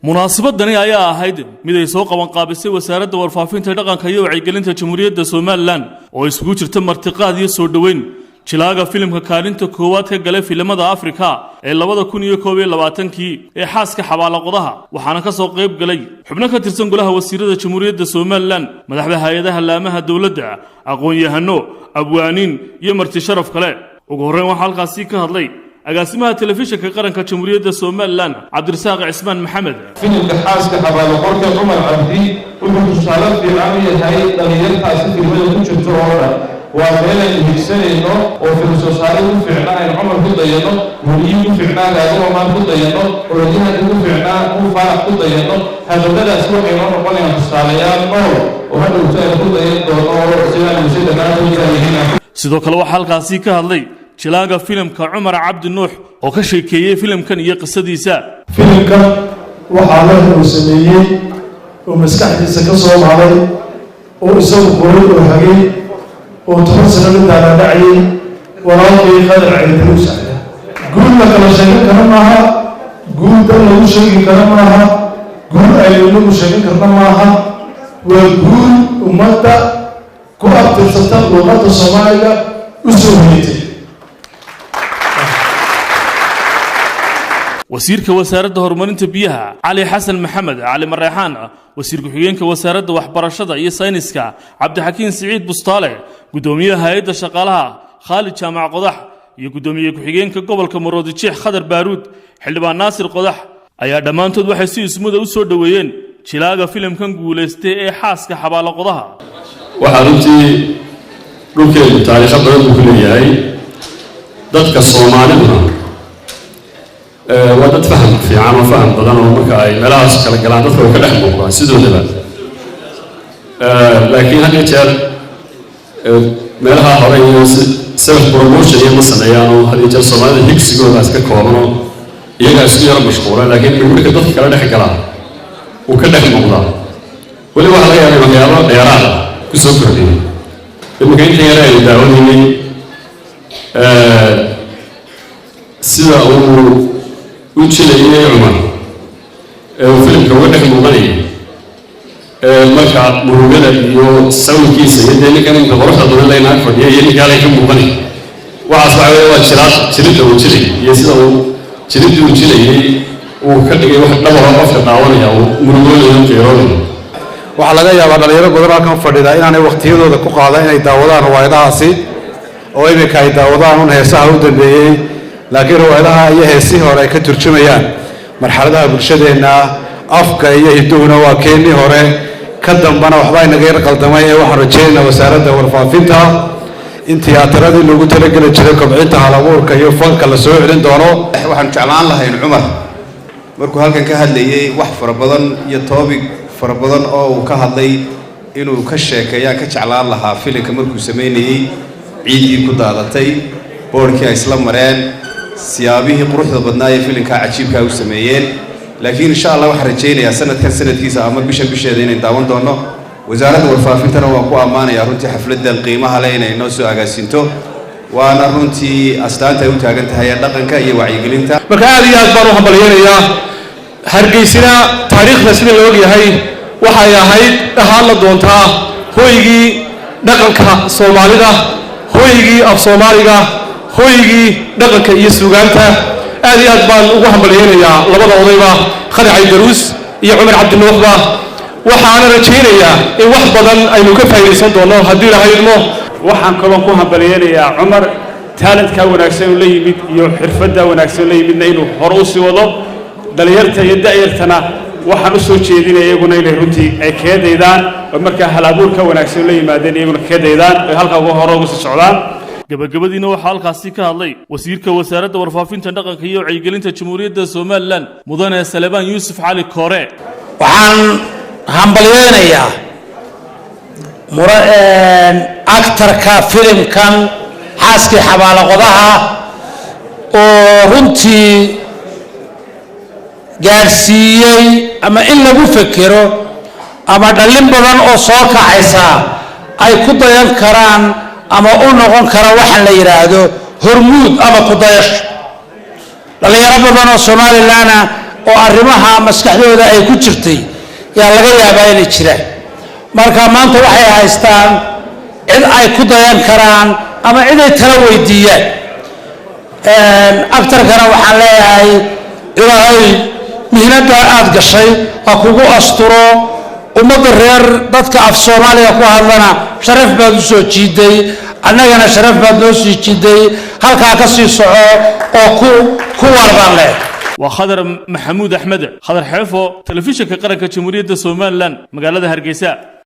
munaasabadani ayaa ahayd mid ay soo qaban qaabisay wasaaradda warfaafinta dhaqanka iyo wacyigelinta jamhuuriyadda Soomaaliland oo isugu jirta martiqaad iyo soo dhaweyn jilaaga filimka kaalinta koowaad ka galay filimada Afrika ee 2021 ee xaaska xabaalaqodaha waxaana ka soo qayb galay xubno ka tirsan golaha wasiirada jamhuuriyadda Soomaaliland madaxda hay'adaha laamaha dawladda aqoon-yahano abwaaniin iyo marti sharaf kale ugu horreyn waxa halkaasi ka hadlay agaasimaha telefishinka qaranka jamhuuriyadda Soomaaliland Cabdirasaaq Cismaan Maxamed filimka xaaska xabaalaqodka Umar Cabdi wuxuu tusaale fiican u yahay dhalinyartaasi filimada ku jirta oo dhan waa meel ay higsanayno oo film soo saarid u fiicnaa in Umar ku dayano waliyi ku fiicnaa gaadho Umar ku dayano orodyahan ku fiicnaa u farax ku dayano hadaladaas waxay noo noqonayaan tusaalayaal oo hadhow ay ku dayan doono sidaan bulshada maanta sidoo kale waxa halkaasi ka hadlay jilaaga filimka Umar Cabdi Nuux oo ka sheekeeyay filimkan iyo qisadiisa filimka waxa la sameeyay oo maskaxdiisa ka soo maaday oo isagu qoray oo hagay oo toban inta dhacay walaalkii qadar ciiduusa guul la kala sheegay kara maaha guul dal lagu sheegi kara maaha guul ay lagu sheegi karna maaha waa guul ummadda ku abtirsata luqadda Soomaaliga u soo hoyatay wasiirka wasaaradda horumarinta biyaha Ali Xasan Maxamed Ali Mareexaan wasiirka xigeenka wasaaradda waxbarashada iyo sayniska Cabdixakiin Saciid Bustaale gudoomiyaha hay'adda shaqaalaha Khalid Jaamac Qodax iyo gudoomiyaha ku-xigeenka gobolka Maroodijeex Khadar Baaruud Xildhibaan Naasir Qodax ayaa dhamaantood waxay si ismada u soo dhaweeyeen jilaaga filimkan guuleystay ee xaaska xabaalaqodaha waxa runtii dhulkeedu taariikh badan ku leeyahay dadka Soomaalida wadad faham fiican oo faham badan oo marka ay meelahaas kala galaan dadka oo ka dhex muuqdaan sidoodaba laakiin hadda jeer meelaha hore iyo self promotion iyo masalayaan oo hadda jeer Soomaalida higsigooda iska koobano iyaga isku yar mashquula laakiin marka dadka kala dhex galaan oo ka dhex muuqdaan wali waxa laga yaabaa waxyaabo dheeraad ah ku soo kordhiyay imika inta yar ay daawadayeen sida uu وجلي عمر وفيلم كوجه مغني مركع مروجة يو سوي كيس يدني كان بروح أدور لين أكبر يجي قال يكون مغني وعصابة وشراط شريط وجلي يسوع شريط وجلي وكذا واحد نبغى أفكر تعاوني أو مروجة يوم كيرون وعلى ذا يا بدر يرى بدر كم فردا إن أنا وقت يدو ذا كوكالا إن يداودان روايدا عصي أو إن كيداودان هون هسه ودنبي لكن روحها هي سهرة كترجميان مرحلة برشدنا أفكار يهدونا وكيني هراء كدم بنا وحباينا غير قلدمية وحرجينا وسارة ورفافتها أنت يا ترى دي لو قلت لك نشركوا بعدها على ورك يوفن كلا سوء عندنا وحن تعلان لها إن عمر مركو هالكن كهل لي وحفر بدن يطابق فربدن أو كهل لي إنه كشك يا كتعلان لها فيلم كمركو سميني عيدي كدالتي بوركي إسلام مران سيابيه قروح بدناي فيلمك عجيب كاو سميين لكن إن شاء الله وحرجينا يا سنة كان سنة كيسة أمر بيش دين داون دونه وزارة الورفافين وقوة أمانة يا رنتي حفلة القيمة علينا إنه سو أجاسينتو وأنا رنتي أستانت يوم تاجنت هيا دقنك يا وعي قلنتا مكان يا أكبر حبليين يا هرجيسنا تاريخ نسنا لوجي هاي وحيا هاي أهل دونتا هو يجي دقنك صوماليدا هو يجي أب صوماليدا هويجي دقنك يسوقانته هذه أدبان وهم بالهنا يا لبض وضيبة خدع الدروس يا عمر عبد الوهبة وحنا رجينا يا واحد بدن أي مكفى يصند الله هدينا هاي المو وحنا كمان كوهم بالهنا يا عمر تالنت كون أكسن لي بيت يحرفده ونكسن لي بيت نينو هروسي وضو دليرته يدعيرتنا وحنا سوتشي دينا يقولنا إلى رنتي أكيد إذان ومركه هلابور كون أكسن لي ما دين يقول أكيد إذان هالك هو هروس السعودان gabagabadiina waxa halkaasi ka hadlay wasiirka wasaaradda warfaafinta dhaqanka iyo wacyigelinta jamhuuriyadda Soomaaliland mudane Salebaan Yuusuf Cali Koore waxaan hambalyeeynaya actorka filimkan xaaski xabaalaqodaha oo runtii gaarsiiyay ama in lagu fekero ama dhalin badan oo soo kacaysa ay ku dayan karaan ama u noqon kara waxaan la yiraahdo hormuud ama ku dayash dhalinyaro badan oo Soomaaliland oo arrimaha maskaxdooda ay ku jirtay yaa laga yaabaa inay jiraan marka maanta waxay haystaan cid ay ku dayan karaan ama cid ay tala weydiiyaan aktarkana waxaan leeyahay ilaahay mihnada aad gashay ha kugu asturo ummadda reer dadka af Soomaaliya ku hadlana sharaf baad u soo jiiday annagana sharaf baad noo sii jiiday halkaa ka sii soco oo ku walbaan leh وخضر محمود أحمد خضر حيفو تلفزيون كقرن كجمهورية الصومال لان مقالة هرقيساء